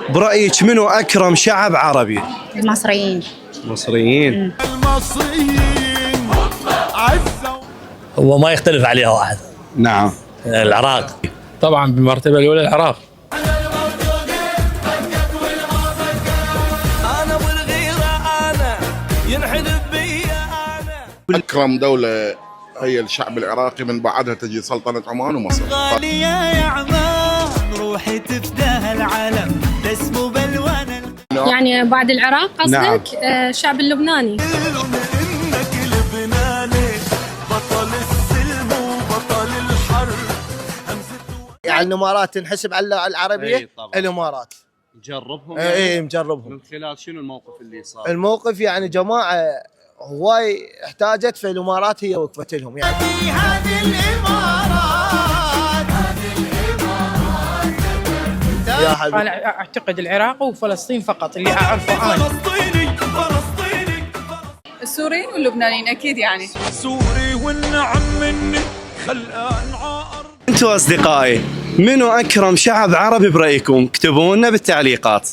برأيك منو أكرم شعب عربي؟ المصريين. المصريين. هو ما يختلف عليها واحد. نعم. العراق. طبعا بالمرتبة الأولى العراق. أكرم دولة هي الشعب العراقي، من بعدها تجي سلطنة عمان ومصر. غالية يا عمان روحي تفداها العالم تسمو بالوان. يعني بعد العراق قصدك؟ نعم. الشعب اللبناني. إنك لبناني بطل السلم وبطل الحرب. يعني الامارات تنحسب على العربيه؟ أي طبعاً. الامارات جربهم؟ اي مجربهم. من خلال شنو الموقف اللي صار؟ الموقف يعني جماعه هواي احتاجت، في الامارات هي وقفت لهم يعني. هذه الامارات يا حبيبي أنا أعتقد العراق وفلسطين فقط اللي أعرفه أنا. فلسطيني السوريين واللبنانيين اكيد يعني. سوري والنعم مني خلقان عار. انتوا اصدقائي منو اكرم شعب عربي برايكم؟ اكتبوا لنا بالتعليقات.